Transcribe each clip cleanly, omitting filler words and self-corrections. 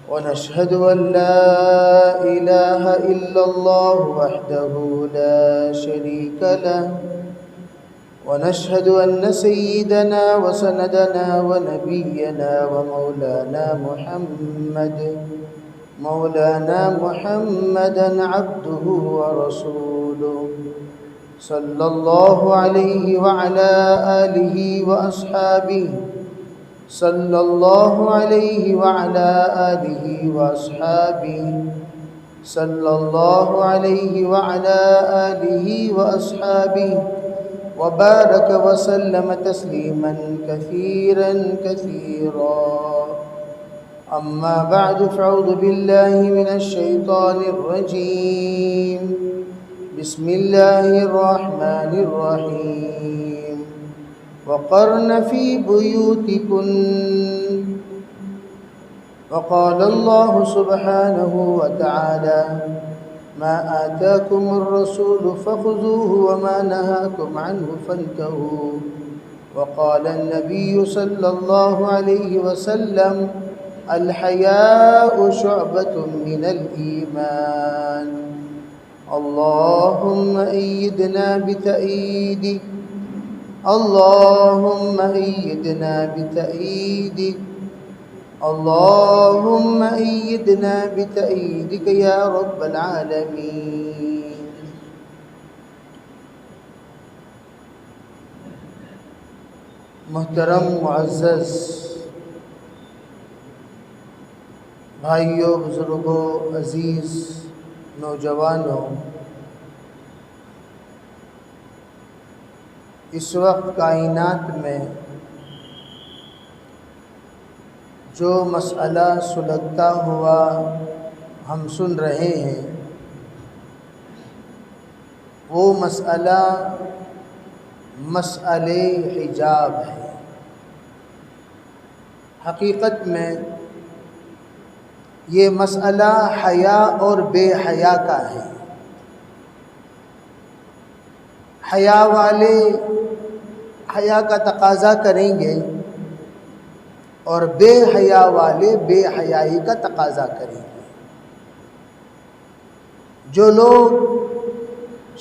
ونشهد أن لا إله إلا الله وحده لا شريك له ونشهد أن سيدنا وسندنا ونبينا مولانا محمدا عبده ورسوله صلى الله عليه وعلى آله وأصحابه صلى الله عليه وعلى آله وأصحابه صلى الله عليه وعلى آله وأصحابه وبارك وسلم تسليما كثيرا أما بعد فأعوذ بالله من الشيطان الرجيم بسم الله الرحمن الرحيم وقرن في بيوتكن وقال الله سبحانه وتعالى ما آتاكم الرسول فخذوه وما نهاكم عنه فانتهوا وقال النبي صلى الله عليه وسلم الحياء شعبة من الإيمان اللهم أيدنا بتأييدك اللهم أيدنا بتأييدك اللهم أيدنا بتأييدك يا رب العالمين. محترم معزز بھائیوں، بزرگوں، عزیز نوجوانوں، اس وقت کائنات میں جو مسئلہ سلگتا ہوا ہم سن رہے ہیں وہ مسئلے حجاب ہے۔ حقیقت میں یہ مسئلہ حیا اور بے حیا کا ہے۔ حیا والے حیا کا تقاضا کریں گے اور بے حیا والے بے حیائی کا تقاضا کریں گے۔ جو لوگ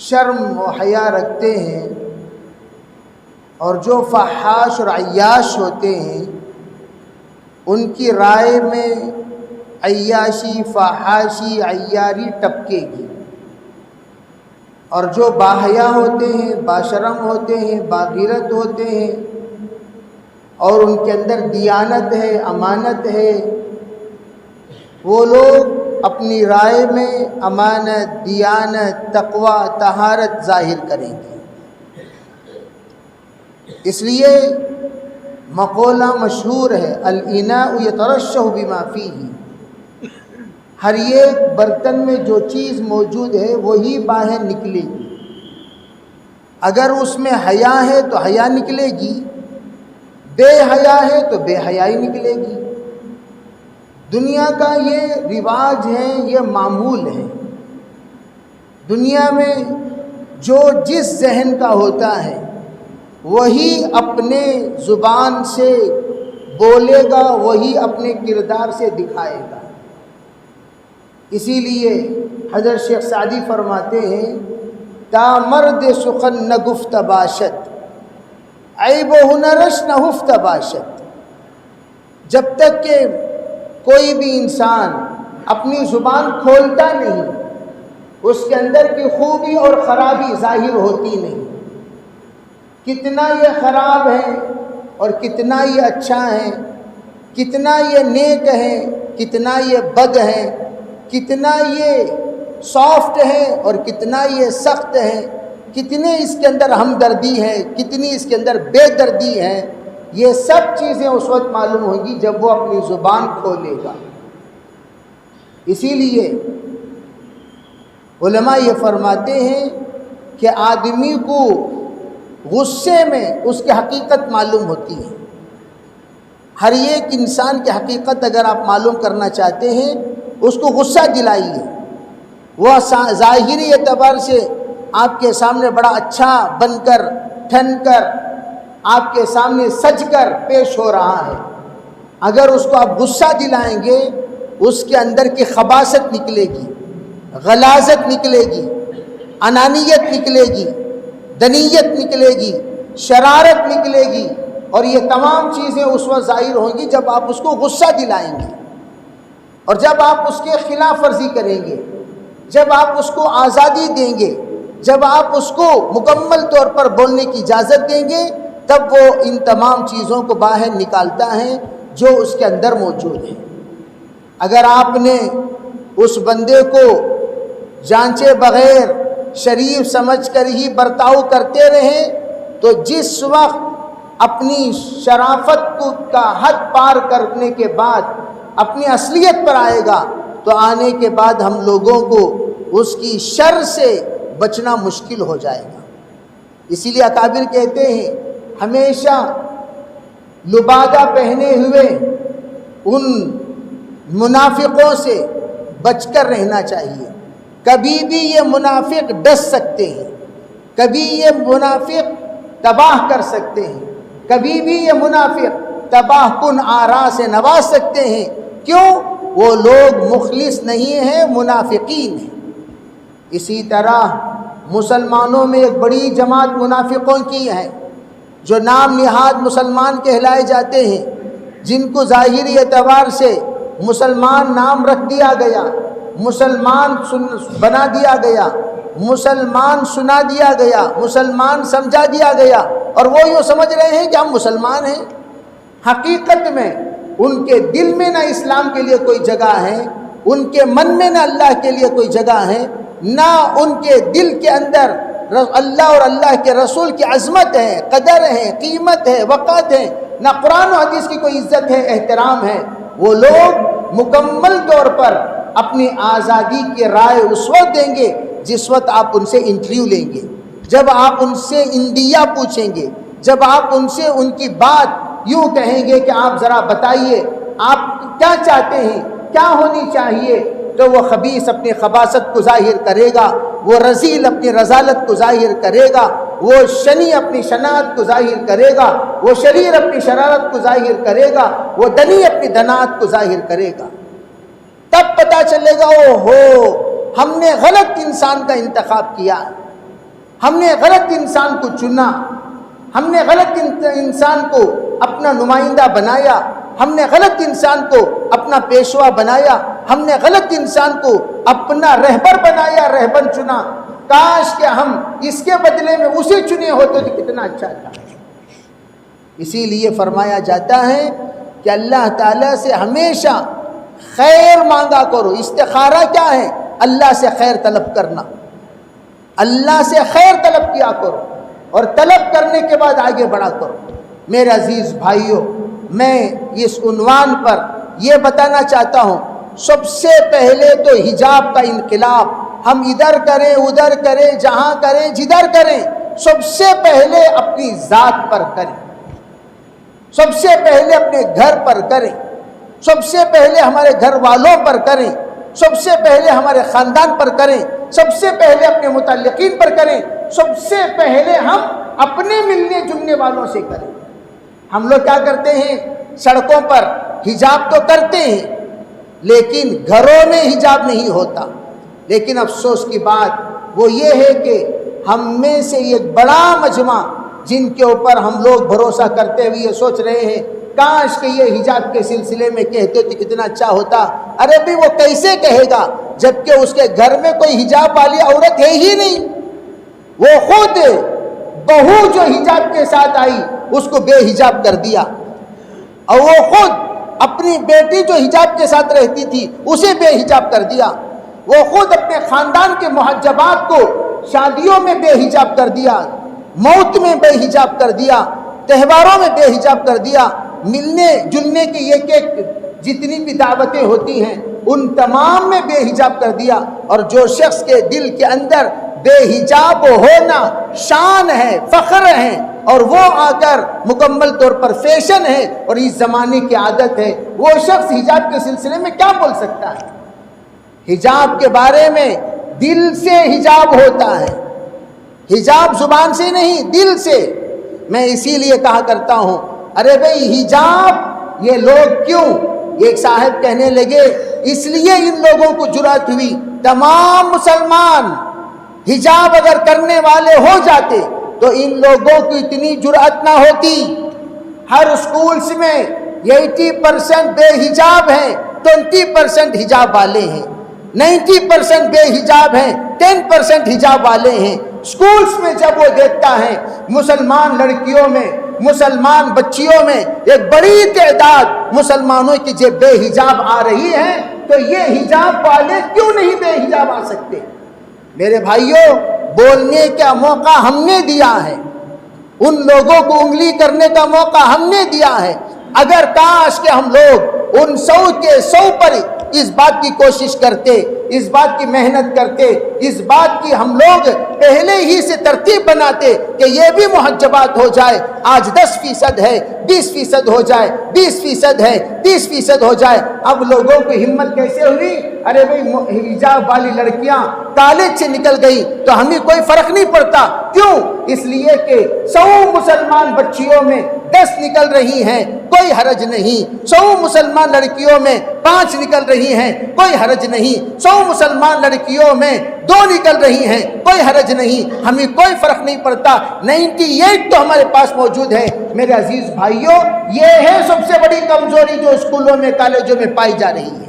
شرم و حیا رکھتے ہیں اور جو فحاش اور عیاش ہوتے ہیں ان کی رائے میں عیاشی، فحاشی، عیاری ٹپکے گی، اور جو باحیا ہوتے ہیں، باشرم ہوتے ہیں، باغیرت ہوتے ہیں اور ان کے اندر دیانت ہے، امانت ہے، وہ لوگ اپنی رائے میں امانت، دیانت، تقوی، طہارت ظاہر کریں گے۔ اس لیے مقولہ مشہور ہے الاناء یترشح بما فیہ، ہر ایک برتن میں جو چیز موجود ہے وہی باہر نکلے گی۔ اگر اس میں حیا ہے تو حیا نکلے گی، بے حیا ہے تو بے حیائی نکلے گی۔ دنیا کا یہ رواج ہے، یہ معمول ہے۔ دنیا میں جو جس ذہن کا ہوتا ہے وہی اپنے زبان سے بولے گا، وہی اپنے کردار سے دکھائے گا۔ اسی لیے حضرت شیخ سعدی فرماتے ہیں تا مرد سخن نہ گفت باشد عیب و ہنرش نہ ہفت باشد۔ جب تک کہ کوئی بھی انسان اپنی زبان کھولتا نہیں اس کے اندر کی خوبی اور خرابی ظاہر ہوتی نہیں۔ کتنا یہ خراب ہے اور کتنا یہ اچھا ہے، کتنا یہ نیک ہے، کتنا یہ بد ہے، کتنا یہ سافٹ ہے اور کتنا یہ سخت ہے، کتنے اس کے اندر ہمدردی ہے، کتنی اس کے اندر بے دردی ہے، یہ سب چیزیں اس وقت معلوم ہوں گی جب وہ اپنی زبان کھولے گا۔ اسی لیے علماء یہ فرماتے ہیں کہ آدمی کو غصے میں اس کی حقیقت معلوم ہوتی ہے۔ ہر ایک انسان کی حقیقت اگر آپ معلوم کرنا چاہتے ہیں اس کو غصہ دلائیے، وہ ظاہری اعتبار سے آپ کے سامنے بڑا اچھا بن کر ٹھن کر آپ کے سامنے سج کر پیش ہو رہا ہے، اگر اس کو آپ غصہ دلائیں گے اس کے اندر کی خباثت نکلے گی، غلاظت نکلے گی، انانیت نکلے گی، دنیت نکلے گی، شرارت نکلے گی، اور یہ تمام چیزیں اس وقت ظاہر ہوں گی جب آپ اس کو غصہ دلائیں گے، اور جب آپ اس کے خلاف ورزی کریں گے، جب آپ اس کو آزادی دیں گے، جب آپ اس کو مکمل طور پر بولنے کی اجازت دیں گے، تب وہ ان تمام چیزوں کو باہر نکالتا ہے جو اس کے اندر موجود ہے۔ اگر آپ نے اس بندے کو جانچے بغیر شریف سمجھ کر ہی برتاؤ کرتے رہے تو جس وقت اپنی شرافت کا حد پار کرنے کے بعد اپنی اصلیت پر آئے گا تو آنے کے بعد ہم لوگوں کو اس کی شر سے بچنا مشکل ہو جائے گا۔ اسی لیے اکابر کہتے ہیں ہمیشہ لبادہ پہنے ہوئے ان منافقوں سے بچ کر رہنا چاہیے۔ کبھی بھی یہ منافق ڈس سکتے ہیں، کبھی یہ منافق تباہ کر سکتے ہیں، کبھی بھی یہ منافق تباہ کن آرا سے نواز سکتے ہیں۔ کیوں؟ وہ لوگ مخلص نہیں ہیں، منافقین ہیں۔ اسی طرح مسلمانوں میں ایک بڑی جماعت منافقوں کی ہے جو نام نہاد مسلمان کہلائے جاتے ہیں، جن کو ظاہری اعتبار سے مسلمان نام رکھ دیا گیا، مسلمان بنا دیا گیا، مسلمان سنا دیا گیا، مسلمان سمجھا دیا گیا، اور وہ یوں سمجھ رہے ہیں کہ ہم مسلمان ہیں۔ حقیقت میں ان کے دل میں نہ اسلام کے لیے کوئی جگہ ہے، ان کے من میں نہ اللہ کے لیے کوئی جگہ ہے، نہ ان کے دل کے اندر اللہ اور اللہ کے رسول کی عظمت ہے، قدر ہے، قیمت ہے، وقت ہے، نہ قرآن و حدیث کی کوئی عزت ہے، احترام ہے۔ وہ لوگ مکمل طور پر اپنی آزادی کی رائے اس وقت دیں گے جس وقت آپ ان سے انٹرویو لیں گے، جب آپ ان سے اندیا پوچھیں گے، جب آپ ان سے ان کی بات یوں کہیں گے کہ آپ ذرا بتائیے آپ کیا چاہتے ہیں، کیا ہونی چاہیے، تو وہ خبیث اپنی خباثت کو ظاہر کرے گا، وہ رذیل اپنی رذالت کو ظاہر کرے گا، وہ شنی اپنی شناعت کو ظاہر کرے گا، وہ شریر اپنی شرارت کو ظاہر کرے گا، وہ دنی اپنی دنات کو ظاہر کرے گا۔ تب پتہ چلے گا او ہو ہم نے غلط انسان کا انتخاب کیا، ہم نے غلط انسان کو چنا، ہم نے غلط انسان کو اپنا نمائندہ بنایا، ہم نے غلط انسان کو اپنا پیشوا بنایا، ہم نے غلط انسان کو اپنا رہبر بنایا، رہبر چنا۔ کاش کہ ہم اس کے بدلے میں اسے چنے ہوتے تو کتنا اچھا تھا۔ اسی لیے فرمایا جاتا ہے کہ اللہ تعالیٰ سے ہمیشہ خیر مانگا کرو۔ استخارہ کیا ہے؟ اللہ سے خیر طلب کرنا، اللہ سے خیر طلب کیا کرو، اور طلب کرنے کے بعد آگے بڑھا کرو۔ میرے عزیز بھائیوں، میں اس عنوان پر یہ بتانا چاہتا ہوں، سب سے پہلے تو حجاب کا انقلاب ہم ادھر کریں ادھر کریں، جہاں کریں جدھر کریں، سب سے پہلے اپنی ذات پر کریں، سب سے پہلے اپنے گھر پر کریں، سب سے پہلے ہمارے گھر والوں پر کریں، سب سے پہلے ہمارے خاندان پر کریں، سب سے پہلے اپنے متعلقین پر کریں، سب سے پہلے ہم اپنے ملنے جلنے والوں سے کریں۔ ہم لوگ کیا کرتے ہیں؟ سڑکوں پر حجاب تو کرتے ہیں لیکن گھروں میں حجاب نہیں ہوتا۔ لیکن افسوس کی بات وہ یہ ہے کہ ہم میں سے ایک بڑا مجمع جن کے اوپر ہم لوگ بھروسہ کرتے ہوئے یہ سوچ رہے ہیں کاش کہ یہ حجاب کے سلسلے میں کہتے تو کتنا اچھا ہوتا۔ ارے بھی وہ کیسے کہے گا جبکہ اس کے گھر میں کوئی حجاب والی عورت ہے ہی نہیں؟ وہ خود بہو جو حجاب کے ساتھ آئی اس کو بے حجاب کر دیا، اور وہ خود اپنی بیٹی جو حجاب کے ساتھ رہتی تھی اسے بے حجاب کر دیا، وہ خود اپنے خاندان کے محجبات کو شادیوں میں بے حجاب کر دیا، موت میں بے حجاب کر دیا، تہواروں میں بے حجاب کر دیا، ملنے جلنے کی ایک ایک جتنی بھی دعوتیں ہوتی ہیں ان تمام میں بے حجاب کر دیا۔ اور جو شخص کے دل کے اندر بے حجاب ہونا شان ہے، فخر ہے، اور وہ آ کر مکمل طور پر فیشن ہے اور اس زمانے کی عادت ہے، وہ شخص حجاب کے سلسلے میں کیا بول سکتا ہے؟ حجاب کے بارے میں دل سے حجاب ہوتا ہے، حجاب زبان سے نہیں، دل سے۔ میں اسی لیے کہا کرتا ہوں ارے بھئی حجاب یہ لوگ کیوں؟ ایک صاحب کہنے لگے اس لیے ان لوگوں کو جرأت ہوئی، تمام مسلمان حجاب اگر کرنے والے ہو جاتے تو ان لوگوں کو اتنی جرأت نہ ہوتی۔ ہر اسکولز میں 80% بے حجاب ہیں، 20% حجاب والے ہیں، 90% بے حجاب ہیں، 10% حجاب والے ہیں۔ اسکولز میں جب وہ دیکھتا ہے مسلمان لڑکیوں میں، مسلمان بچیوں میں ایک بڑی تعداد مسلمانوں کی جو بے حجاب آ رہی ہے تو یہ حجاب والے کیوں نہیں بے حجاب آ سکتے؟ میرے بھائیوں، بولنے کا موقع ہم نے دیا ہے، ان لوگوں کو انگلی کرنے کا موقع ہم نے دیا ہے۔ اگر کاش کہ ہم لوگ ان 100 کے 100 پر اس بات کی کوشش کرتے، اس بات کی محنت کرتے، اس بات کی ہم لوگ پہلے ہی سے ترتیب بناتے کہ یہ بھی محجبات ہو جائے، آج 10% ہے، 20% ہو جائے، 20% ہے، 30% ہو جائے۔ اب لوگوں کو ہمت کیسے ہوئی؟ ارے بھائی حجاب والی لڑکیاں کالج سے نکل گئی تو ہمیں کوئی فرق نہیں پڑتا، کیوں؟ اس لیے کہ 100 مسلمان بچیوں میں 10 نکل رہی ہیں، کوئی حرج نہیں۔ 100 مسلمان لڑکیوں میں 5 نکل رہی ہیں، کوئی حرج نہیں۔ 100 مسلمان لڑکیوں میں 2 نکل رہی ہیں، کوئی حرج نہیں، ہمیں کوئی فرق نہیں پڑتا۔ 98 تو ہمارے پاس موجود ہے۔ میرے عزیز بھائیوں، یہ ہے سب سے بڑی کمزوری جو اسکولوں میں کالجوں میں پائی جا رہی ہے۔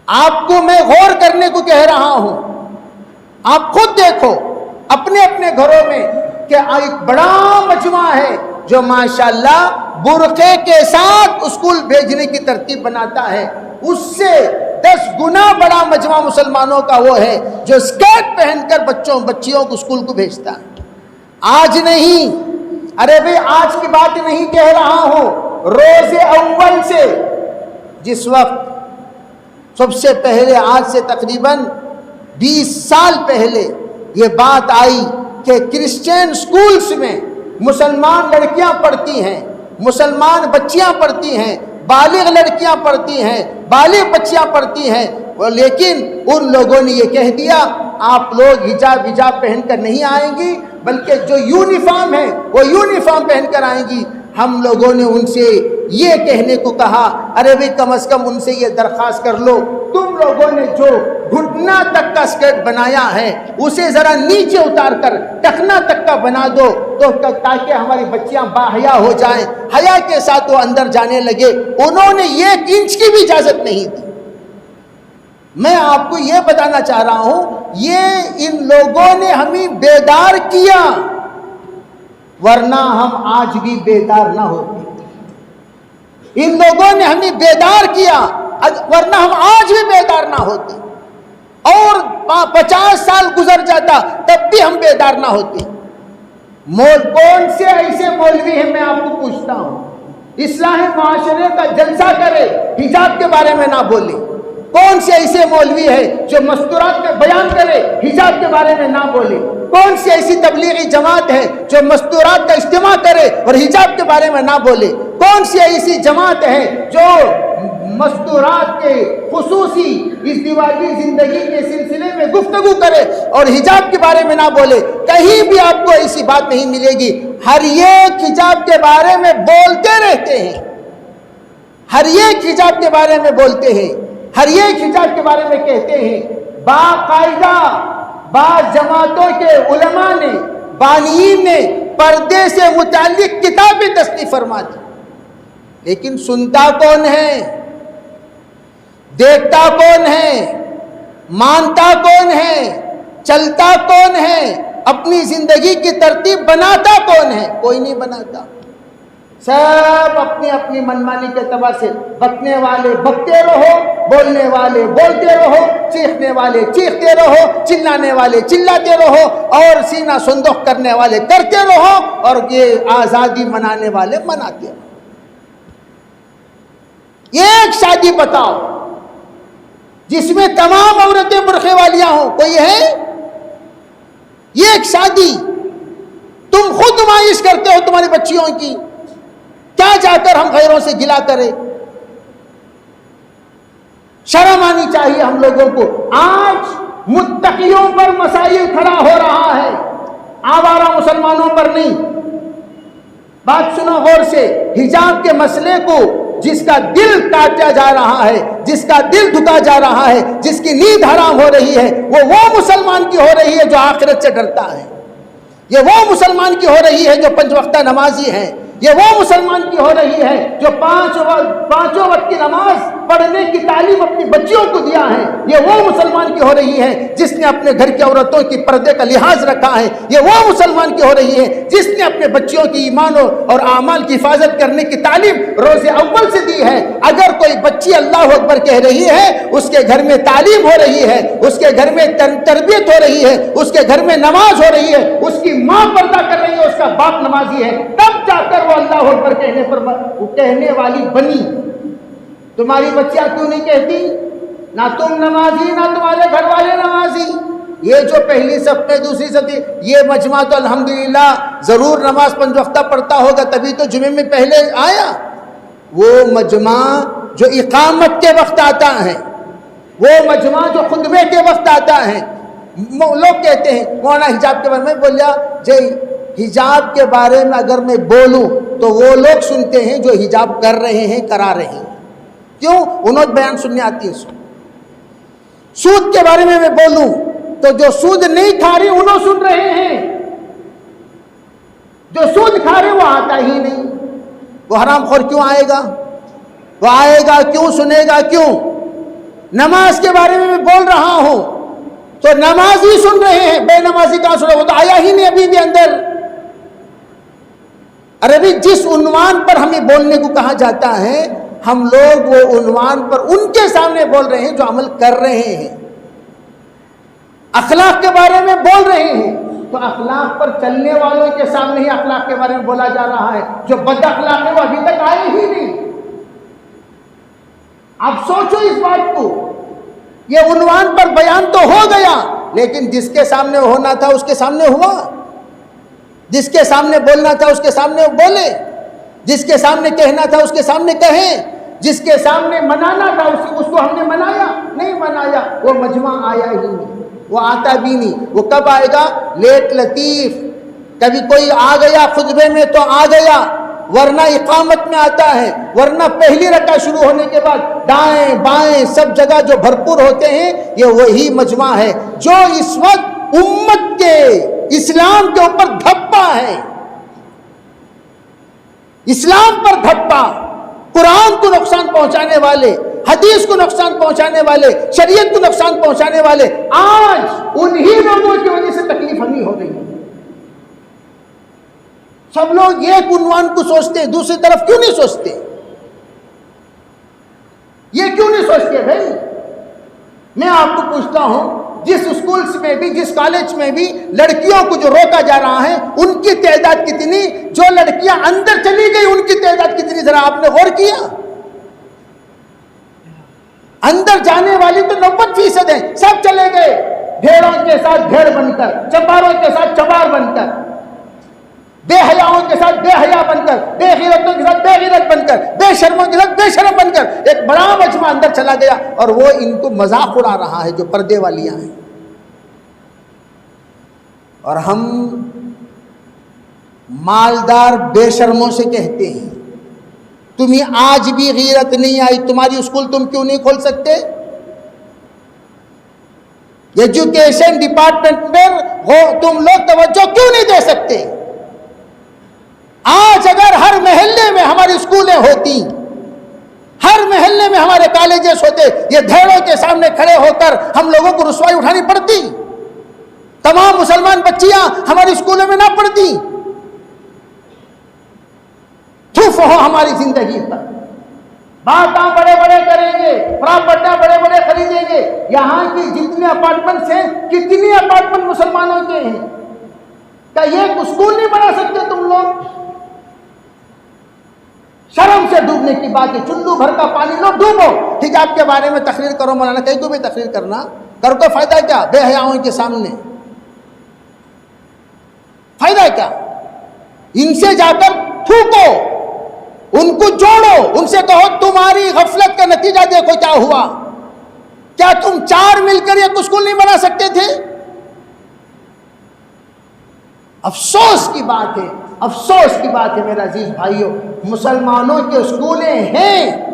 آپ کو میں غور کرنے کو کہہ رہا ہوں، آپ خود دیکھو اپنے اپنے گھروں میں کہ ایک بڑا مجمع ہے جو ماشاءاللہ برقعے کے ساتھ اسکول بھیجنے کی ترتیب بناتا ہے، اس سے 10 گنا بڑا مجمع مسلمانوں کا وہ ہے جو اسکرٹ پہن کر بچیوں کو اسکول کو بھیجتا ہے۔ آج نہیں، ارے بھئی آج کی بات نہیں کہہ رہا ہوں، روز اول سے، جس وقت سب سے پہلے آج سے تقریباً 20 سال پہلے یہ بات آئی کہ کرسچین سکولز میں مسلمان لڑکیاں پڑھتی ہیں، مسلمان بچیاں پڑھتی ہیں، بالغ لڑکیاں پڑھتی ہیں، بالغ بچیاں پڑھتی ہیں، لیکن ان لوگوں نے یہ کہہ دیا آپ لوگ حجاب پہن کر نہیں آئیں گی، بلکہ جو یونیفارم ہے وہ یونیفارم پہن کر آئیں گی۔ ہم لوگوں نے ان سے یہ کہنے کو کہا ارے بھئی کم از کم ان سے یہ درخواست کر لو، تم لوگوں نے جو گھٹنا تک کا اسکرٹ بنایا ہے اسے ذرا نیچے اتار کر ٹخنا تک کا بنا دو تو تاکہ ہماری بچیاں باحیا ہو جائیں، حیا کے ساتھ وہ اندر جانے لگے۔ انہوں نے 1 انچ کی بھی اجازت نہیں دی۔ میں آپ کو یہ بتانا چاہ رہا ہوں، یہ ان لوگوں نے ہمیں بیدار کیا، ورنہ ہم آج بھی بیدار نہ ہوتے۔ ان لوگوں نے ہمیں بیدار کیا، ورنہ ہم آج بھی بیدار نہ ہوتے، اور 50 سال گزر جاتا تب بھی ہم بیدار نہ ہوتے۔ کون سے ایسے مولوی ہیں، میں آپ کو پوچھتا ہوں، اصلاح معاشرے کا جلسہ کرے حجاب کے بارے میں نہ بولے؟ کون سے ایسے مولوی ہے جو مستورات میں بیان کرے حجاب کے بارے میں نہ بولے؟ کون سی ایسی تبلیغی جماعت ہے جو مستورات کا اجتماع کرے اور حجاب کے بارے میں نہ بولے؟ کون سی ایسی جماعت ہے جو مستورات کے خصوصی ازدواجی زندگی کے سلسلے میں گفتگو کرے اور حجاب کے بارے میں نہ بولے؟ کہیں بھی آپ کو ایسی بات نہیں ملے گی۔ ہر ایک حجاب کے بارے میں بولتے رہتے ہیں، ہر ایک حجاب کے بارے میں بولتے ہیں، ہر ایک حجاب کے بارے میں کہتے ہیں۔ باقاعدہ بعض جماعتوں کے علماء نے، بانیین نے پردے سے متعلق کتابیں تصنیف فرما دی، لیکن سنتا کون ہے؟ دیکھتا کون ہے؟ مانتا کون ہے؟ چلتا کون ہے؟ اپنی زندگی کی ترتیب بناتا کون ہے؟ کوئی نہیں بناتا۔ سب اپنی اپنی منمانی کے اعتبار سے بکنے والے بکتے رہو، بولنے والے بولتے رہو، چیخنے والے چیختے رہو، چلانے والے چلاتے رہو، اور سینہ صندوق کرنے والے کرتے رہو، اور یہ آزادی منانے والے مناتے رہو۔ ایک شادی بتاؤ جس میں تمام عورتیں برقعے والیاں ہوں، کوئی ہے؟ ایک شادی تم خود نمائش کرتے ہو تمہاری بچیوں کی، کیا جا کر ہم غیروں سے گلا کریں؟ شرم آنی چاہیے ہم لوگوں کو۔ آج متقیوں پر مسائل کھڑا ہو رہا ہے، آوارہ مسلمانوں پر نہیں۔ بات سنو غور سے، حجاب کے مسئلے کو جس کا دل کاٹا جا رہا ہے، جس کا دل دھکا جا رہا ہے، جس کی نیند حرام ہو رہی ہے، وہ مسلمان کی ہو رہی ہے جو آخرت سے ڈرتا ہے، یہ وہ مسلمان کی ہو رہی ہے جو 5 وقتہ نمازی ہے، یہ وہ مسلمان کی ہو رہی ہے جو پانچوں وقت کی نماز پڑھنے کی تعلیم اپنی بچیوں کو دیا ہے، یہ وہ مسلمان کی ہو رہی ہے جس نے اپنے گھر کی عورتوں کی پردے کا لحاظ رکھا ہے، یہ وہ مسلمان کی ہو رہی ہے جس نے اپنے بچیوں کی ایمان اور اعمال کی حفاظت کرنے کی تعلیم روز اول سے دی ہے۔ اگر کوئی بچی اللہ اکبر کہہ رہی ہے، اس کے گھر میں تعلیم ہو رہی ہے، اس کے گھر میں تربیت ہو رہی ہے، اس کے گھر میں نماز ہو رہی ہے، اس کی ماں پردہ کر رہی ہے، اس کا باپ نمازی ہے، تب جا کر وہ اللہ اکبر کہنے پر وہ کہنے والی بنی۔ تمہاری بچیاں کیوں نہیں کہتی؟ نہ تم نمازی، نہ تمہارے گھر والے نمازی۔ یہ جو پہلی صف میں دوسری صف، یہ مجمع تو الحمدللہ ضرور نماز 5 وقتہ پڑھتا ہوگا، تبھی تو جمعے میں پہلے آیا۔ وہ مجمع جو اقامت کے وقت آتا ہے، وہ مجمع جو خطبے کے وقت آتا ہے، لوگ کہتے ہیں مولانا حجاب کے بارے میں بولیا جی، حجاب کے بارے میں اگر میں بولوں تو وہ لوگ سنتے ہیں جو حجاب کر رہے ہیں، کرا رہے ہیں، کیوں؟ انہوں بیان سننے آتی ہے۔ سود کے بارے میں بولوں تو جو سود نہیں کھا رہے انہوں سن رہے ہیں، جو سود کھا رہے وہ آتا ہی نہیں۔ وہ حرام خور کیوں آئے گا؟ وہ آئے گا کیوں؟ سنے گا کیوں؟ نماز کے بارے میں بول رہا ہوں تو نمازی سن رہے ہیں، بے نمازی کہاں سن رہے؟ وہ تو آیا ہی نہیں ابھی بھی اندر۔ ارے بھی جس عنوان پر ہمیں بولنے کو کہا جاتا ہے، ہم لوگ وہ عنوان پر ان کے سامنے بول رہے ہیں جو عمل کر رہے ہیں۔ اخلاق کے بارے میں بول رہے ہیں تو اخلاق پر چلنے والوں کے سامنے ہی اخلاق کے بارے میں بولا جا رہا ہے۔ جو بد اخلاق ہے وہ ابھی تک آئے ہی نہیں۔ اب سوچو اس بات کو، یہ عنوان پر بیان تو ہو گیا، لیکن جس کے سامنے ہونا تھا اس کے سامنے ہوا، جس کے سامنے بولنا تھا اس کے سامنے بولے، جس کے سامنے کہنا تھا اس کے سامنے کہیں، جس کے سامنے منانا تھا اس کو ہم نے منایا نہیں منایا۔ وہ مجمع آیا ہی نہیں، وہ آتا بھی نہیں۔ وہ کب آئے گا؟ لیٹ لطیف، کبھی کوئی آ گیا خطبے میں تو آ گیا، ورنہ اقامت میں آتا ہے، ورنہ پہلی رکعت شروع ہونے کے بعد دائیں بائیں سب جگہ جو بھرپور ہوتے ہیں، یہ وہی مجمع ہے جو اس وقت امت کے اسلام کے اوپر دھپا ہے۔ اسلام پر دھپا، قرآن کو نقصان پہنچانے والے، حدیث کو نقصان پہنچانے والے، شریعت کو نقصان پہنچانے والے، آج انہی لوگوں کی وجہ سے تکلیف ہمیں ہو رہی ہے۔ سب لوگ ایک عنوان کو سوچتے ہیں، دوسری طرف کیوں نہیں سوچتے؟ یہ کیوں نہیں سوچتے بھائی؟ میں آپ کو پوچھتا ہوں، جس اسکولز میں بھی، جس کالج میں بھی لڑکیوں کو جو روکا جا رہا ہے، ان کی تعداد کتنی؟ جو لڑکیاں اندر چلی گئی ان کی تعداد کتنی؟ ذرا آپ نے غور کیا؟ اندر جانے والی تو 90% ہیں، سب چلے گئے بھیڑوں کے ساتھ بھیڑ بن کر، چپاروں کے ساتھ چپار بن کر، بے حیاؤں کے ساتھ بے حیا بن کر، بے غیرتوں کے ساتھ بے غیرت بن کر، بے شرموں کے ساتھ بے شرم بن کر ایک بڑا مجمع اندر چلا گیا، اور وہ ان کو مذاق اڑا رہا ہے جو پردے والیاں ہیں۔ اور ہم مالدار بے شرموں سے کہتے ہیں تمہیں آج بھی غیرت نہیں آئی؟ تمہاری اسکول تم کیوں نہیں کھول سکتے؟ ایجوکیشن ڈپارٹمنٹ میں تم لوگ توجہ کیوں نہیں دے سکتے؟ آج اگر ہر محلے میں ہماری اسکولیں ہوتی، ہر محلے میں ہمارے کالجز ہوتے، یہ دھڑوں کے سامنے کھڑے ہو کر ہم لوگوں کو رسوائی اٹھانی پڑتی، تمام مسلمان بچیاں ہماری اسکولوں میں نہ پڑھتی، تھوف ہو ہماری زندگی پر، بات ہم بڑے بڑے کریں گے، پراپرٹیاں بڑے بڑے خریدیں گے، یہاں کی جتنے اپارٹمنٹس ہیں، کتنی اپارٹمنٹ مسلمانوں کے ہیں؟ کیا یہ اسکول نہیں بنا سکتے تم لوگ؟ شرم سے ڈوبنے کی بات ہے، چلو بھر کا پانی لو ڈوبو۔ حجاب کے بارے میں تقریر کرو، مولانا کہیں کو بھی تقریر کرنا، کر کو فائدہ کیا؟ بے حیاؤں کے سامنے فائدہ کیا؟ ان سے جا کر تھوکو، ان کو جوڑو، ان سے کہو تمہاری غفلت کا نتیجہ دیکھو کیا ہوا۔ کیا تم 4 مل کر ایک اسکول نہیں بنا سکتے تھے؟ افسوس کی بات ہے افسوس کی بات ہے میرے عزیز بھائیوں، مسلمانوں کے اسکولیں ہیں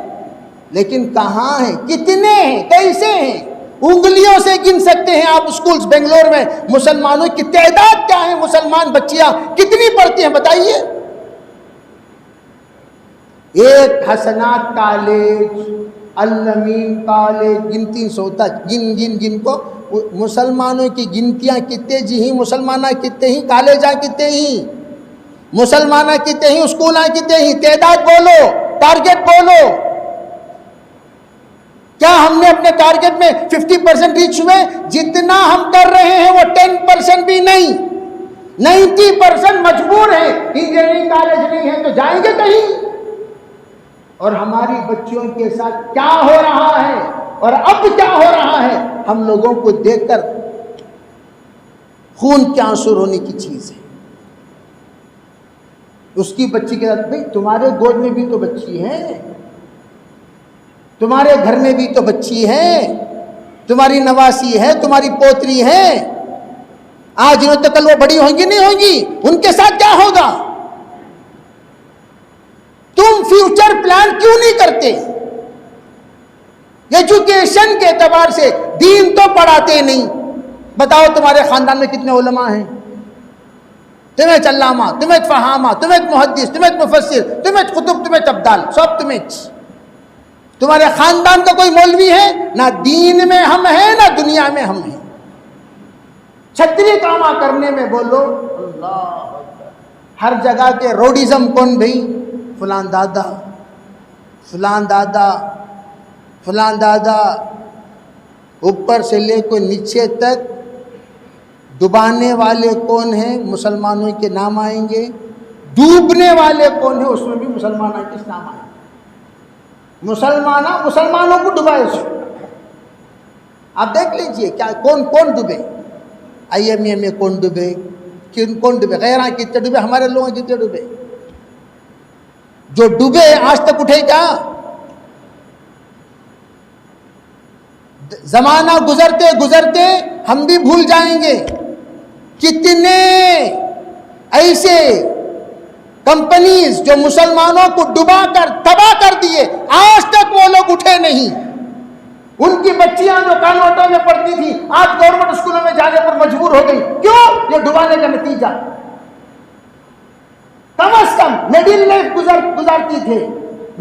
لیکن کہاں ہیں، کتنے ہیں، کیسے ہیں؟ انگلیوں سے گن سکتے ہیں آپ اسکولز بنگلور میں مسلمانوں کی تعداد کیا ہے، مسلمان بچیاں کتنی پڑھتی ہیں بتائیے؟ ایک حسنات کالج، الامین کالج، گن 300 تک، گن کو مسلمانوں کی گنتیاں کتنے جی ہیں، مسلمانہ کتنے ہی، کالجاں کتنے ہی، مسلمانہ کتنے ہی، اسکولاں کتنے ہی، تعداد بولو، ٹارگٹ بولو۔ کیا ہم نے اپنے ٹارگٹ میں 50% ریچ ہوئے؟ جتنا ہم کر رہے ہیں وہ 10% بھی نہیں، 90% مجبور ہیں، انجینئرنگ کالج نہیں ہے تو جائیں گے کہیں؟ اور ہماری بچیوں کے ساتھ کیا ہو رہا ہے اور اب کیا ہو رہا ہے، ہم لوگوں کو دیکھ کر خون کے آنسو رونے کی چیز ہے۔ اس کی بچی کے ساتھ، بھئی تمہارے گود میں بھی تو بچی ہے، تمہارے گھر میں بھی تو بچی ہے، تمہاری نواسی ہے، تمہاری پوتری ہے، آج انہوں تک کل وہ بڑی ہوں گی نہیں ہوں گی، ان کے ساتھ کیا ہوگا؟ تم فیوچر پلان کیوں نہیں کرتے؟ ایجوکیشن کے اعتبار سے دین تو پڑھاتے نہیں، بتاؤ تمہارے خاندان میں کتنے علماء ہیں؟ تمہیں علامہ، تمہیں فہامہ، تمہیں محدث، تمہیں مفسر، تمہیں قطب، تمہیں ابدال، سب تمہیں۔ تمہارے خاندان کا کوئی مولوی ہے؟ نہ دین میں ہم ہیں نہ دنیا میں ہم ہیں۔ چھتری کامہ کرنے میں بولو اللہ، ہر جگہ کے روڈیزم کون بھئی؟ فلان دادا، فلان دادا، فلان دادا، اوپر سے لے کے نیچے تک ڈبانے والے کون ہیں؟ مسلمانوں کے نام آئیں گے۔ ڈوبنے والے کون ہیں؟ اس میں بھی مسلمانوں کے نام آئیں گے۔ مسلمانوں کو ڈبائے اس میں۔ آپ دیکھ لیجئے کیا کون ڈوبے، IMA میں کون ڈوبے، کون ڈوبے، غیرہ کتنے ڈوبے، ہمارے لوگوں کتنے ڈوبے؟ جو ڈوبے آج تک اٹھے کیا؟ زمانہ گزرتے گزرتے ہم بھی بھول جائیں گے۔ کتنے ایسے کمپنیز جو مسلمانوں کو ڈبا کر تباہ کر دیے، آج تک وہ لوگ اٹھے نہیں۔ ان کی بچیاں جو کانوٹوں میں پڑھتی تھی آج گورنمنٹ اسکولوں میں جانے پر مجبور ہو گئی، کیوں؟ یہ ڈبانے کا نتیجہ۔ کم از کم مڈل لائف گزارتی تھے،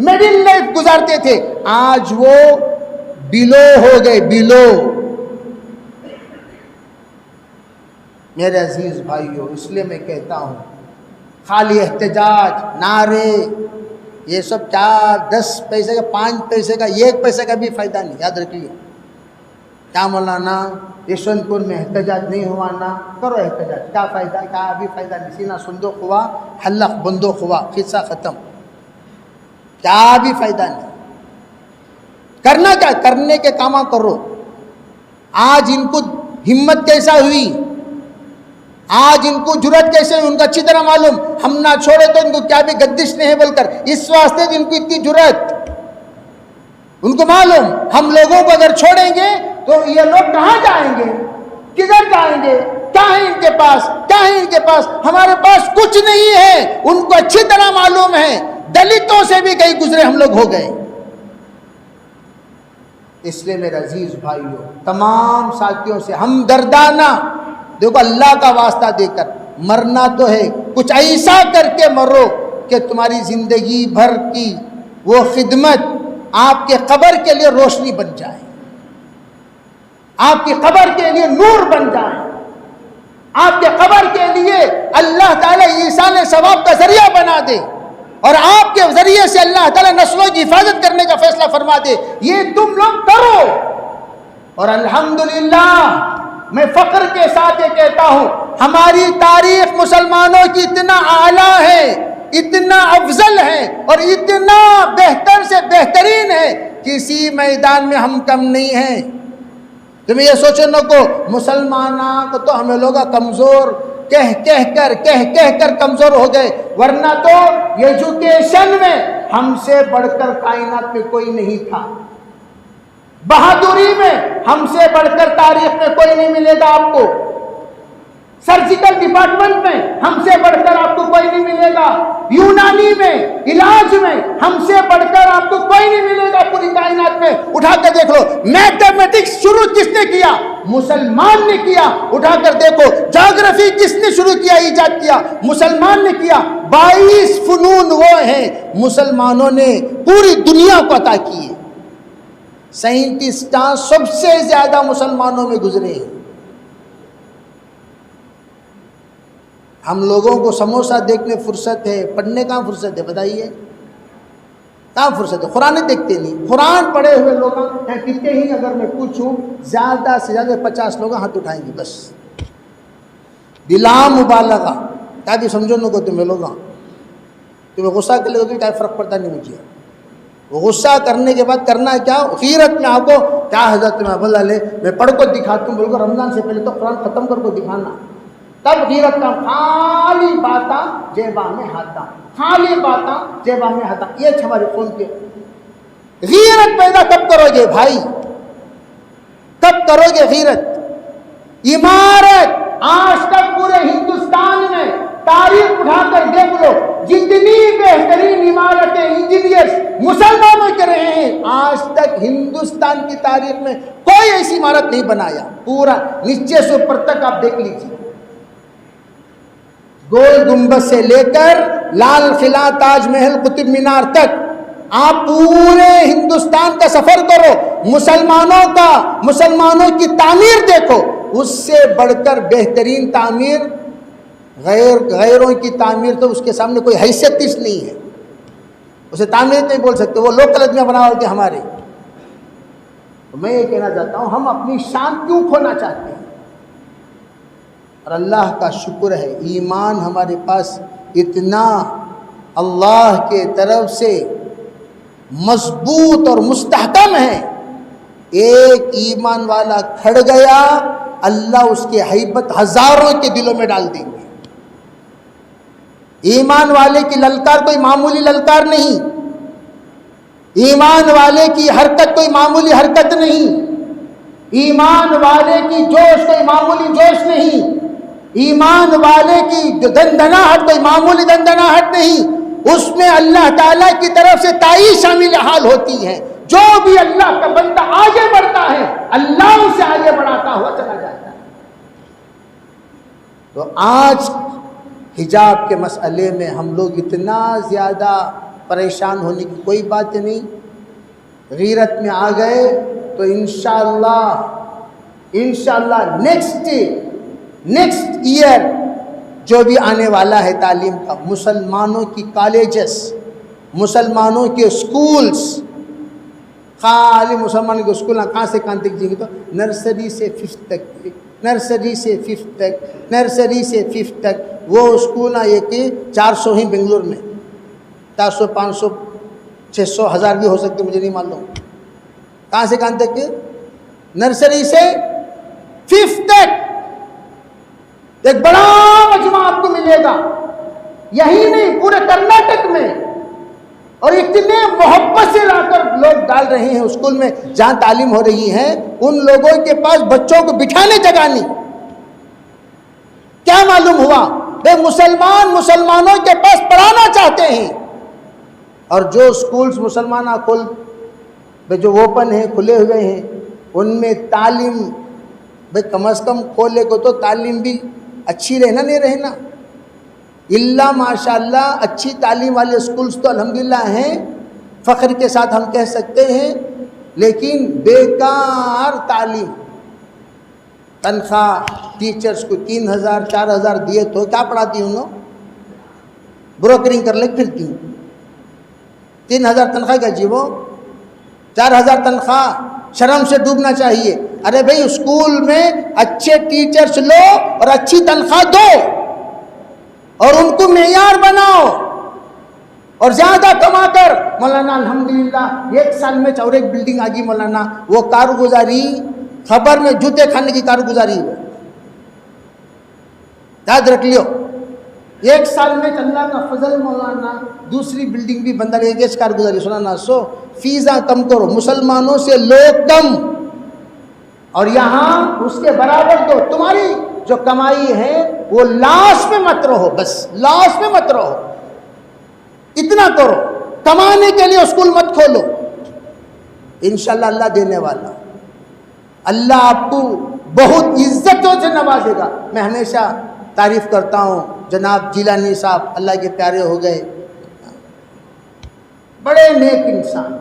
مڈل لائف گزارتے تھے، آج وہ بلو ہو گئے، بلو۔ میرے عزیز بھائیوں، اس لیے میں کہتا ہوں خالی احتجاج، نعرے، یہ سب 4 10 پیسے کا، 5 پیسے کا، 1 پیسے کا بھی فائدہ نہیں، یاد رکھیے۔ کیا مولانا یشونت پور میں احتجاج نہیں ہوا نا؟ کرو احتجاج، کیا فائدہ؟ کیا بھی فائدہ نہیں، سینہ صندوق ہوا، حلق بندوق ہوا، قصہ ختم، کیا بھی فائدہ نہیں۔ کرنا کیا؟ کرنے کے کام کرو۔ آج ان کو ہمت کیسا ہوئی، آج ان کو جرأت کیسے ہوئی، ان کو اچھی طرح معلوم، ہم نہ چھوڑے تو ان کو کیا بھی گردش نہیں ہے بول کر، اس واسطے ان کو اتنی جرأت، ان کو معلوم ہم لوگوں کو اگر چھوڑیں گے تو یہ لوگ کہاں جائیں گے، کدھر جائیں گے، کیا ہے ان کے پاس، کیا ہے ان کے پاس؟ ہمارے پاس کچھ نہیں ہے، ان کو اچھی طرح معلوم ہے، دلتوں سے بھی کئی گزرے ہم لوگ ہو گئے۔ اس لیے میرے عزیز بھائیوں، تمام ساتھیوں سے ہمدردانہ، دیکھو اللہ کا واسطہ دے کر مرنا تو ہے، کچھ ایسا کر کے مرو کہ تمہاری زندگی بھر کی وہ خدمت آپ کے قبر کے لیے روشنی بن جائے، آپ کی قبر کے لیے نور بن جائے، آپ کے قبر کے لیے اللہ تعالیٰ ایصال ثواب کا ذریعہ بنا دے، اور آپ کے ذریعے سے اللہ تعالیٰ نسلوں کی حفاظت کرنے کا فیصلہ فرما دے۔ یہ تم لوگ کرو، اور الحمدللہ میں فخر کے ساتھ یہ کہتا ہوں، ہماری تاریخ مسلمانوں کی اتنا اعلیٰ ہے، اتنا افضل ہے، اور اتنا بہتر سے بہترین ہے، کسی میدان میں ہم کم نہیں ہیں۔ تمہیں یہ سوچنا کو مسلمانوں کو تو ہمیں لوگ کمزور کہہ کر کمزور ہو گئے، ورنہ تو ایجوکیشن میں ہم سے بڑھ کر کائنات میں کوئی نہیں تھا، بہادری میں ہم سے بڑھ کر تاریخ میں کوئی نہیں ملے گا آپ کو۔ سرجیکل ڈپارٹمنٹ میں ہم سے بڑھ کر آپ کو کوئی نہیں ملے گا، یونانی میں علاج میں ہم سے بڑھ کر آپ کو کوئی نہیں ملے گا پوری کائنات میں۔ اٹھا کر دیکھ لو، میتھمیٹکس شروع کس نے کیا؟ مسلمان نے کیا۔ اٹھا کر دیکھو، جغرافی کس نے شروع کیا، ایجاد کیا؟ مسلمان نے کیا۔ 22 فنون وہ ہیں مسلمانوں نے پوری دنیا کو عطا کیے۔ سائنٹسٹاں سب سے زیادہ مسلمانوں میں گزرے ہیں۔ ہم لوگوں کو سموسہ دیکھنے فرصت ہے، پڑھنے کہاں فرصت ہے؟ بتائیے کہاں فرصت ہے؟ قرآن دیکھتے نہیں۔ قرآن پڑھے ہوئے لوگ ہیں کتنے ہی؟ اگر میں پوچھوں زیادہ سے زیادہ 50 لوگ ہاتھ اٹھائیں گے بس، بلا مبالغہ۔ کیا بھی سمجھو نہ کو تمہیں لوگ، تمہیں غصہ کر لے تو کیا فرق پڑتا نہیں مجھے۔ وہ غصہ کرنے کے بعد کرنا ہے کیا؟ غیرت میں آپ کو کیا حضرت میں بولا لے میں پڑھ کو دکھاتا ہوں، بول کر رمضان سے پہلے تو قرآن ختم کر کو دکھانا، تب غیرت کا خالی باتاں جیبا میں ہاتھاں، خالی باتاں جیبا میں ہاتھاں۔ یہ ہمارے قوم کے غیرت پیدا کب کرو گے بھائی؟ کب کرو گے غیرت؟ عمارت آج تک پورے ہندوستان میں تاریخ اٹھا کر دیکھ لو، جتنی بہترین عمارتیں انجینئرز مسلمانوں کے رہے ہیں، آج تک ہندوستان کی تاریخ میں کوئی ایسی عمارت نہیں بنایا۔ پورا نیچے سے اوپر تک آپ دیکھ لیجیے، گول گنبد سے لے کر لال قلعہ، تاج محل، قطب مینار تک آپ پورے ہندوستان کا سفر کرو، مسلمانوں کی تعمیر دیکھو، اس سے بڑھ کر بہترین تعمیر غیروں کی تعمیر تو اس کے سامنے کوئی حیثیت اس نہیں ہے، اسے تعمیر نہیں بول سکتے، وہ لوکل آدمی بنا ہوتے ہمارے۔ تو میں یہ کہنا چاہتا ہوں، ہم اپنی شان کیوں کھونا چاہتے ہیں؟ اور اللہ کا شکر ہے ایمان ہمارے پاس اتنا اللہ کے طرف سے مضبوط اور مستحکم ہے، ایک ایمان والا کھڑ گیا اللہ اس کی ہیبت ہزاروں کے دلوں میں ڈال دیں گے۔ ایمان والے کی للکار کوئی معمولی للکار نہیں، ایمان والے کی حرکت کوئی معمولی حرکت نہیں، ایمان والے کی جوش کوئی معمولی جوش نہیں، ایمان والے کی دندناہٹ کوئی معمولی دندناہٹ نہیں، اس میں اللہ تعالیٰ کی طرف سے تائید شامل حال ہوتی ہے۔ جو بھی اللہ کا بندہ آگے بڑھتا ہے اللہ اسے آگے بڑھاتا ہوا چلا جاتا ہے۔ تو آج حجاب کے مسئلے میں ہم لوگ اتنا زیادہ پریشان ہونے کی کوئی بات نہیں، غیرت میں آ گئے تو انشاءاللہ نیکسٹ ایئر جو بھی آنے والا ہے تعلیم کا، مسلمانوں کی کالجز، مسلمانوں کے سکولز، خالی مسلمانوں کے اسکول کہاں سے کہاں تک جائیں گے؟ تو نرسری سے 5th تک، نرسری سے 5th تک، نرسری سے 5th تک وہ اسکول یہ کہ 400 ہی بنگلور میں، 400 500 600 1000 بھی ہو سکتے، مجھے نہیں معلوم کہاں سے کہاں تک، نرسری سے 5th تک ایک بڑا مجمع آپ کو ملے گا۔ یہی نہیں پورے کرناٹک میں، اور اتنے محبت سے لا کر لوگ ڈال رہے ہیں اسکول میں جہاں تعلیم ہو رہی ہے، ان لوگوں کے پاس بچوں کو بٹھانے جگہ نہیں۔ کیا معلوم ہوا؟ مسلمانوں کے پاس پڑھانا چاہتے ہیں، اور جو اسکولز مسلمانہ جو اوپن ہیں، کھلے ہوئے ہیں، ان میں تعلیم کم از کم کھولے کو تو تعلیم بھی اچھی رہنا نہیں رہنا، اللہ ماشاءاللہ اچھی تعلیم والے اسکولز تو الحمدللہ ہیں، فخر کے ساتھ ہم کہہ سکتے ہیں، لیکن بیکار تعلیم، تنخواہ ٹیچرز کو 3000 4000 دیے تو کیا پڑھاتی ہوں؟ بروکرنگ کر لے پھرتی ہوں، 3000 تنخواہ کیا جیبو، 4000 تنخواہ، شرم سے ڈوبنا چاہیے۔ ارے بھائی اسکول میں اچھے ٹیچرز لو اور اچھی تنخواہ دو اور ان کو معیار بناؤ، اور زیادہ کما کر مولانا الحمدللہ 1 سال میں اور ایک بلڈنگ آگی مولانا، وہ کارگزاری خبر میں جوتے کھانے کی کارگزاری ہے، یاد رکھ لیو۔ 1 سال میں اللہ کا فضل مولانا دوسری بلڈنگ بھی بندہ لے گے، کارگزاری سنانا۔ سو فیساں کم کرو، مسلمانوں سے لوگ کم، اور یہاں اس کے برابر دو۔ تمہاری جو کمائی ہے وہ لاش میں مت رہو، بس لاش میں مت رہو، اتنا کرو، کمانے کے لیے اسکول مت کھولو، انشاءاللہ اللہ دینے والا، اللہ آپ کو بہت عزتوں سے نوازے گا۔ میں ہمیشہ تعریف کرتا ہوں جناب جیلانی صاحب، اللہ کے پیارے ہو گئے، بڑے نیک انسان،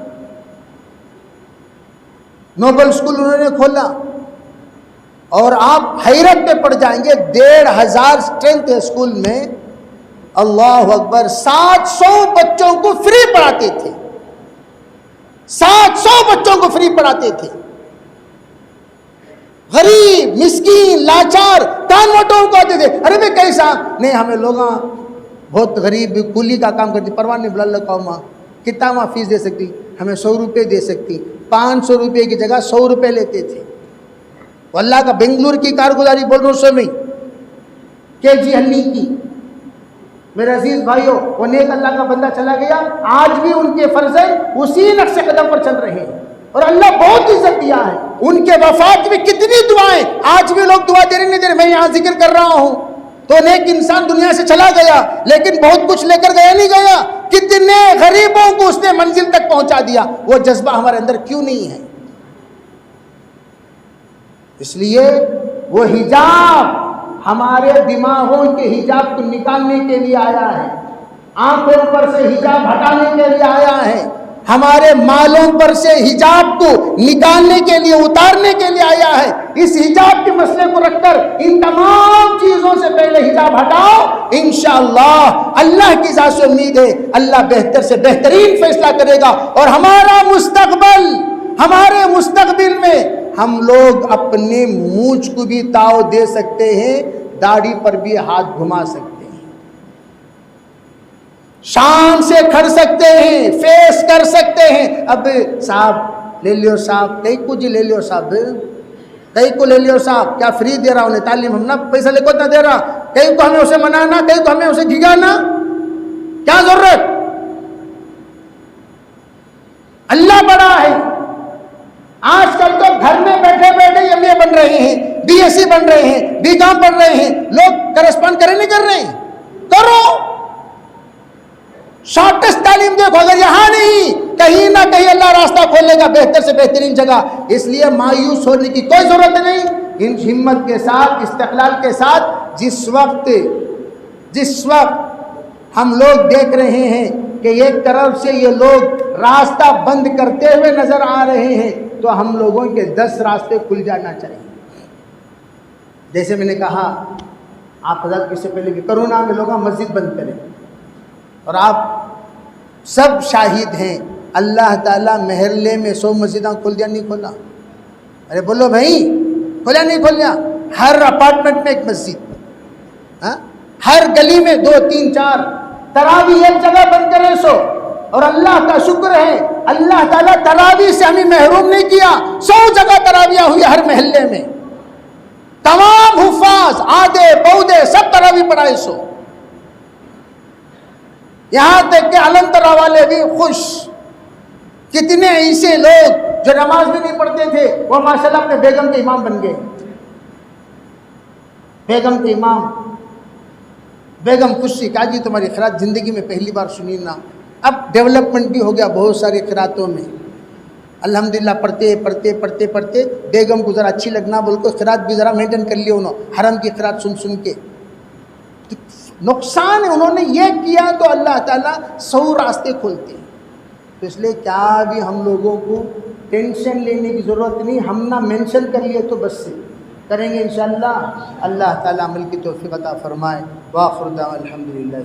نوبل اسکول انہوں نے کھولا، اور آپ حیرت پہ پڑ جائیں گے، 1500 اسٹرینتھ ہے اسکول میں، اللہ اکبر، 700 بچوں کو فری پڑھاتے تھے، 700 بچوں کو فری پڑھاتے تھے، غریب مسکین لاچار کانوٹوں کو آتے تھے، ارے میں کیسا نہیں، ہمیں لوگ بہت غریب کولی کا کام کرتی، پرواہ نہیں، بلا اللہ قوما کتنا ماں فیس دے سکتی، ہمیں 100 روپے دے سکتی، 500 روپے کی جگہ 100 روپے لیتے تھے۔ واللہ کا بنگلور کی کارگزاری بول رہا ہوں سو میں کے جی ہلی کی، میرے عزیز بھائیوں، وہ نیک اللہ کا بندہ چلا گیا، آج بھی ان کے فرزند اسی نقش قدم پر چل رہے ہیں، اور اللہ بہت عزت دیا ہے ان کے وفات میں، کتنی دعائیں، آج بھی لوگ دعا دے رہے نہیں دے رہے، میں یہاں ذکر کر رہا ہوں تو نیک انسان دنیا سے چلا گیا، لیکن بہت کچھ لے کر گیا نہیں گیا، کتنے غریبوں کو اس نے منزل تک پہنچا دیا، وہ جذبہ ہمارے اندر کیوں نہیں ہے؟ اس لیے وہ حجاب ہمارے دماغوں کے حجاب کو نکالنے کے لیے آیا ہے، آنکھوں پر سے حجاب ہٹانے کے لیے آیا ہے، ہمارے مالوں پر سے حجاب کو نکالنے کے لیے، اتارنے کے لیے آیا ہے۔ اس حجاب کے مسئلے کو رکھ کر ان تمام چیزوں سے پہلے حجاب ہٹاؤ، انشاءاللہ اللہ کی ذات سے امید ہے اللہ بہتر سے بہترین فیصلہ کرے گا، اور ہمارا مستقبل، ہمارے مستقبل میں ہم لوگ اپنے مونچھ کو بھی تاؤ دے سکتے ہیں، داڑھی پر بھی ہاتھ گھما سکتے ہیں، شان سے کھڑ سکتے ہیں، فیس کر سکتے ہیں۔ اب صاحب لے لیو، صاحب کئی کو جی لے لیو، صاحب کئی کو لے لیو، صاحب کیا فری دے رہا انہیں تعلیم، ہم نہ پیسہ لے کو نہ دے رہا، کئی کو ہمیں اسے منانا، کئی کو ہمیں اسے گھگانا، کیا ضرورت؟ اللہ بڑا ہے۔ آج کل تو گھر میں بیٹھے بیٹھے ایم اے بن رہے ہیں، بی ایس سی بن رہے ہیں، بی کام پڑھ رہے ہیں، لوگ کرسپونڈ کرے نہیں کر رہے ہیں، کرو، شارٹیسٹ تعلیم دیکھو، اگر یہاں نہیں کہیں نہ کہیں اللہ راستہ کھولے گا بہتر سے بہترین جگہ۔ اس لیے مایوس ہونے کی کوئی ضرورت نہیں، ان ہمت کے ساتھ، استقلال کے ساتھ، جس وقت ہم لوگ دیکھ رہے ہیں کہ ایک طرف سے یہ لوگ راستہ بند کرتے ہوئے نظر آ رہے ہیں، تو ہم لوگوں کے 10 راستے کھل جانا چاہیے۔ جیسے میں نے کہا، آپ حضرت اس سے پہلے کہ کرونا میں لوگ مسجد بند کریں، اور آپ سب شاہد ہیں، اللہ تعالیٰ محلے میں 100 مسجدیں کھول دیا، نہیں کھولا؟ ارے بولو بھائی، کھولا نہیں کھولیا؟ ہر اپارٹمنٹ میں ایک مسجد، ہر گلی میں 2 3 4 تراویح ایک جگہ بند کرے سو، اور اللہ کا شکر ہے اللہ تعالیٰ تراویح سے ہمیں محروم نہیں کیا، 100 جگہ تراویح ہوئی ہر محلے میں، تمام حفاظ آدھے پودے سب تراویح پڑھائے سو، یہاں تک کہ علم ترا والے بھی خوش، کتنے ایسے لوگ جو نماز بھی نہیں پڑھتے تھے وہ ماشاءاللہ اپنے بیگم کے امام بن گئے، بیگم کے امام، بیگم خوشی کہا جی تمہاری قرات زندگی میں پہلی بار سنی نا۔ اب ڈیولپمنٹ بھی ہو گیا بہت ساری قراتوں میں، الحمدللہ پڑھتے پڑھتے پڑھتے پڑھتے بیگم کو ذرا اچھی لگنا بول کو قرات بھی ذرا مینٹین کر لی انہوں، حرم کی قرات سن سن کے، نقصان ہے انہوں نے یہ کیا تو اللہ تعالیٰ 100 راستے کھولتے ہیں۔ تو اس لیے کیا بھی ہم لوگوں کو ٹینشن لینے کی ضرورت نہیں، ہم نہ مینشن کر لیے تو بس سے کریں گے انشاءاللہ، اللہ تعالیٰ عمل کی توفیق عطا فرمائے۔ وآخر دعوانا الحمدللہ۔